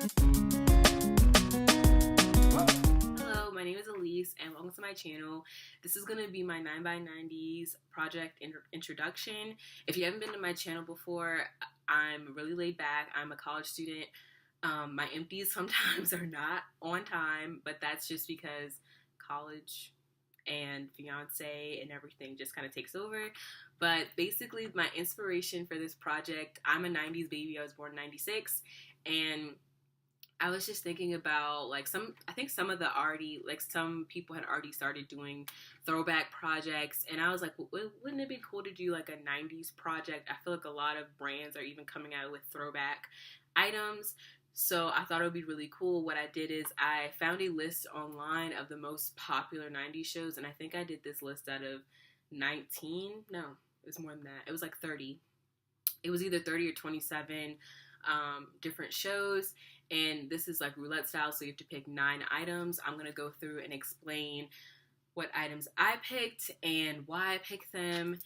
Hello, my name is Elise and welcome to my channel. This is going to be my 9x90s project introduction. If you haven't been to my channel before, I'm really laid back. I'm a college student. My empties sometimes are not on time, but that's just because college and fiance and everything just kind of takes over. But basically, my inspiration for this project, I'm a 90s baby. I was born in 96, and I was just thinking about I think some people had already started doing throwback projects, and I was like, wouldn't it be cool to do like a 90s project? I feel like a lot of brands are even coming out with throwback items. So I thought it would be really cool. What I did is I found a list online of the most popular 90s shows, and I think I did this list out of 19. No, it was more than that. It was like 30. It was either 30 or 27 different shows, and this is like roulette style, so you have to pick 9 items. I'm going to go through and explain what items I picked and why I picked them.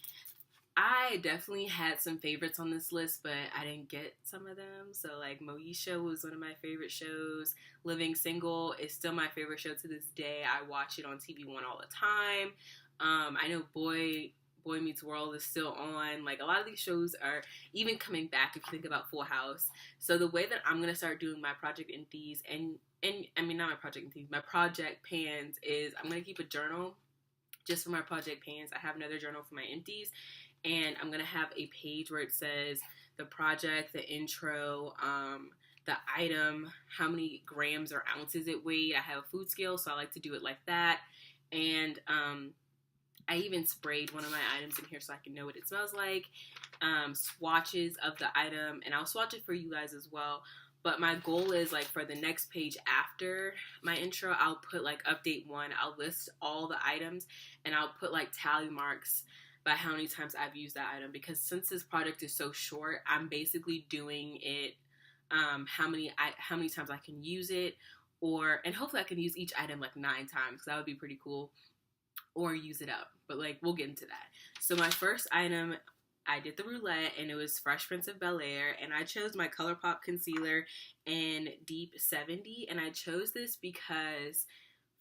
I definitely had some favorites on this list, but I didn't get some of them. So like Moesha was one of my favorite shows. Living Single is still my favorite show to this day. I watch it on TV1 all the time. I know Boy Meets World is still on. Like a lot of these shows are even coming back if you think about Full House. So the way that I'm going to start doing my project empties and I mean not my project empties, my project pans is I'm going to keep a journal just for my project pans. I have another journal for my empties. And I'm going to have a page where it says the project, the intro, the item, how many grams or ounces it weighed. I have a food scale, so I like to do it like that. And I even sprayed one of my items in here so I can know what it smells like. Swatches of the item, and I'll swatch it for you guys as well. But my goal is like for the next page after my intro, I'll put like update 1. I'll list all the items, and I'll put like tally marks by how many times I've used that item, because since this project is so short, I'm basically doing it how many times I can use it, and hopefully I can use each item like 9 times, because that would be pretty cool, or use it up, but like we'll get into that. So my first item, I did the roulette, and it was Fresh Prince of Belair, and I chose my ColourPop concealer in Deep 70, and I chose this because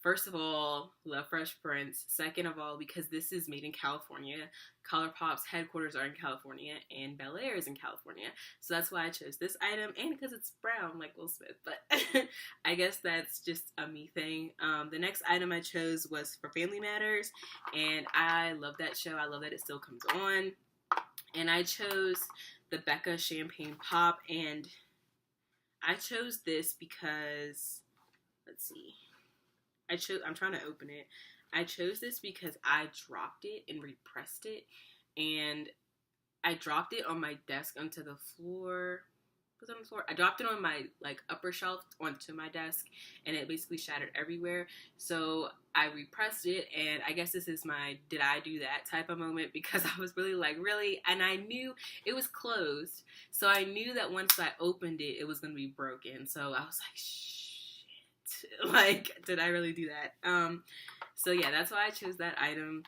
first of all, love Fresh Prince. Second of all, because this is made in California. ColourPop's headquarters are in California, and Bel Air is in California. So that's why I chose this item, and because it's brown like Will Smith. But I guess that's just a me thing. The next item I chose was for Family Matters, and I love that show. I love that it still comes on. And I chose the Becca Champagne Pop, and I chose this because, let's see. I'm trying to open it. I chose this because I dropped it and repressed it, and I dropped it on my desk onto the floor. Was it on the floor? I dropped it on my like upper shelf onto my desk, and it basically shattered everywhere. So I repressed it, and I guess this is my did I do that type of moment, because I was really like, really? And I knew it was closed, so I knew that once I opened it, it was going to be broken. So I was like, like, did I really do that? So yeah, that's why I chose that item.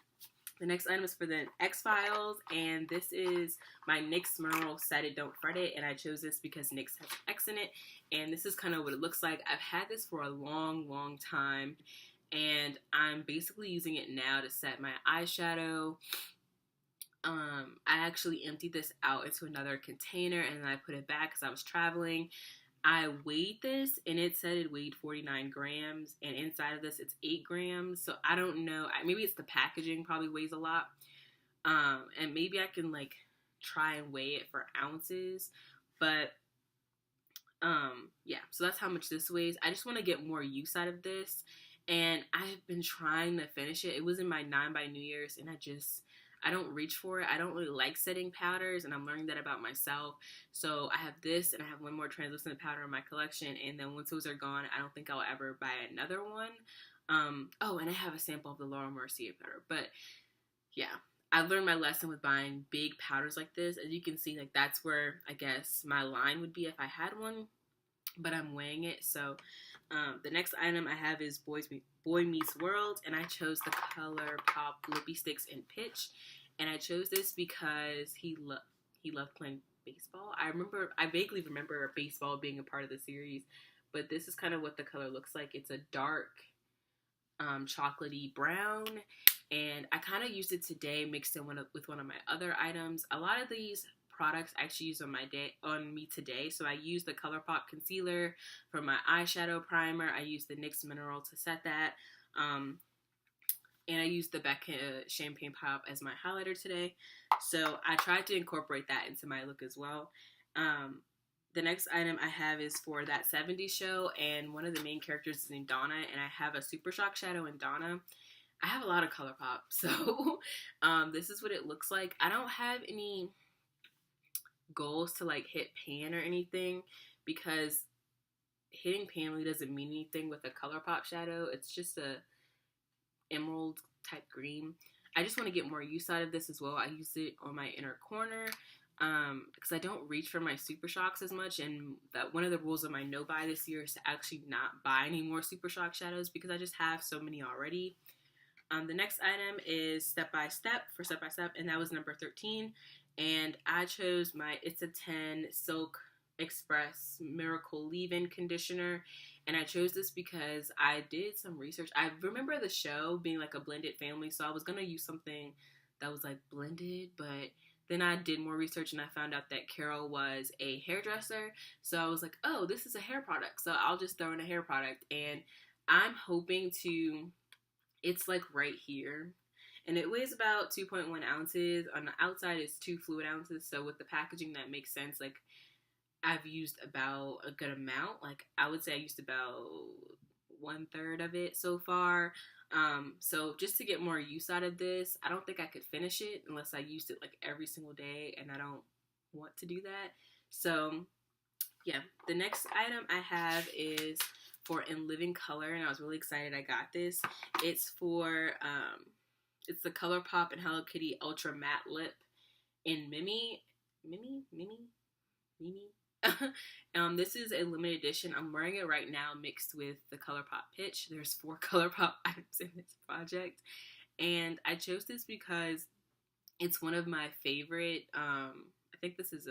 The next item is for the X-Files, and this is my NYX Merle Set It Don't Fret It, and I chose this because NYX has X in it, and this is kind of what it looks like. I've had this for a long time, and I'm basically using it now to set my eyeshadow. I actually emptied this out into another container, and then I put it back because I was traveling. I weighed this, and it said it weighed 49 grams, and inside of this, it's 8 grams, so I don't know. Maybe it's the packaging probably weighs a lot, and maybe I can, like, try and weigh it for ounces, but, yeah, so that's how much this weighs. I just want to get more use out of this, and I've been trying to finish it. It was in my 9 by New Year's, and I don't reach for it. I don't really like setting powders, and I'm learning that about myself. So I have this, and I have one more translucent powder in my collection, and then once those are gone, I don't think I'll ever buy another one. Oh, and I have a sample of the Laura Mercier powder. But yeah, I learned my lesson with buying big powders like this. As you can see, like that's where I guess my line would be if I had one, but I'm weighing it. So the next item I have is Boy Meets World, and I chose the ColourPop Lippie Stix in Pitch, and I chose this because he loved playing baseball. I vaguely remember baseball being a part of the series, but this is kind of what the color looks like. It's a dark chocolatey brown, and I kind of used it today mixed in with one of my other items. A lot of these products I actually use on me today. So I use the ColourPop concealer for my eyeshadow primer. I use the NYX Mineral to set that. And I used the Becca Champagne Pop as my highlighter today. So I tried to incorporate that into my look as well. The next item I have is for That 70s Show, and one of the main characters is named Donna, and I have a Super Shock shadow in Donna. I have a lot of ColourPop, so this is what it looks like. I don't have any goals to like hit pan or anything, because hitting pan really doesn't mean anything with a ColourPop shadow. It's just a emerald type green. I just want to get more use out of this as well. I use it on my inner corner because I don't reach for my Super Shocks as much, and that one of the rules of my no buy this year is to actually not buy any more Super Shock shadows because I just have so many already. The next item is Step by Step for Step by Step, and that was number 13. And I chose my It's a 10 Silk Express Miracle Leave-In Conditioner. And I chose this because I did some research. I remember the show being like a blended family, so I was going to use something that was like blended, but then I did more research and I found out that Carol was a hairdresser. So I was like, oh, this is a hair product, so I'll just throw in a hair product. And I'm hoping to, it's like right here. And it weighs about 2.1 ounces. On the outside, it's 2 fluid ounces. So with the packaging, that makes sense. Like, I've used about a good amount. Like, I would say I used about 1/3 of it so far. So just to get more use out of this, I don't think I could finish it unless I used it like every single day, and I don't want to do that. So yeah, the next item I have is for In Living Color, and I was really excited I got this. It's for it's the ColourPop and Hello Kitty Ultra Matte Lip in Mimmy. This is a limited edition. I'm wearing it right now mixed with the ColourPop Pitch. There's 4 ColourPop items in this project, and I chose this because it's one of my favorite. I think this is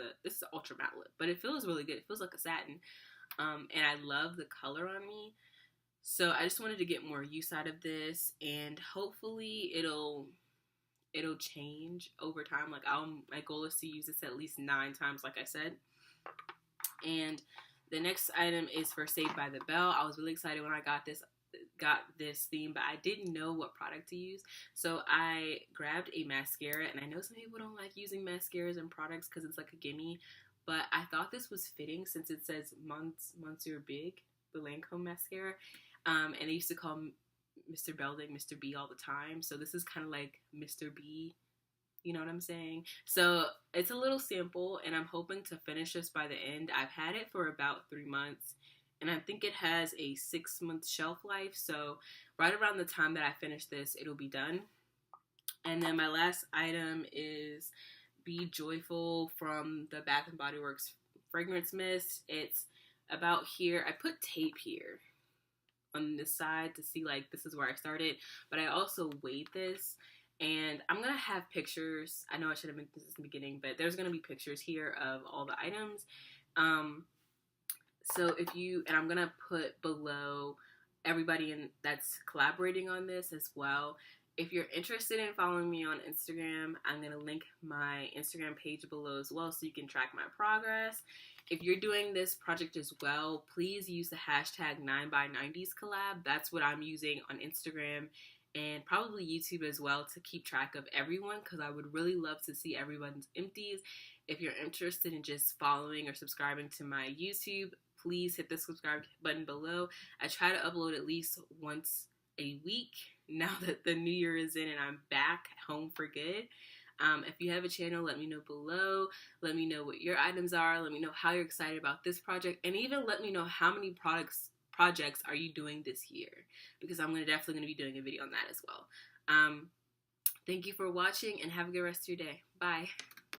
ultra matte lip, but it feels really good. It feels like a satin, and I love the color on me. So I just wanted to get more use out of this, and hopefully it'll change over time. Like, my goal is to use this at least 9 times, like I said. And the next item is for Saved by the Bell. I was really excited when I got this theme, but I didn't know what product to use. So I grabbed a mascara, and I know some people don't like using mascaras and products because it's like a gimme, but I thought this was fitting since it says Monsieur Big, the Lancome mascara. And they used to call mr.b all the time. So this is kind of like mr.b. You know what I'm saying? So it's a little sample, and I'm hoping to finish this by the end. I've had it for about 3 months, and I think it has a 6-month shelf life. So right around the time that I finish this, it'll be done. And then my last item is Be Joyful from the Bath & Body Works Fragrance Mist. It's about here. I put tape here on this side to see, like, this is where I started, but I also weighed this, and I'm gonna have pictures. I know I should have been this in the beginning, but there's gonna be pictures here of all the items. So and I'm gonna put below everybody that's collaborating on this as well. If you're interested in following me on Instagram, I'm going to link my Instagram page below as well so you can track my progress. If you're doing this project as well, please use the hashtag 9by90s collab. That's what I'm using on Instagram and probably YouTube as well to keep track of everyone, because I would really love to see everyone's empties. If you're interested in just following or subscribing to my YouTube, please hit the subscribe button below. I try to upload at least once a week now that the new year is in and I'm back home for good. If you have a channel, let me know below. Let me know what your items are. Let me know how you're excited about this project, and even let me know how many projects are you doing this year, because I'm definitely going to be doing a video on that as well. Thank you for watching, and have a good rest of your day. Bye.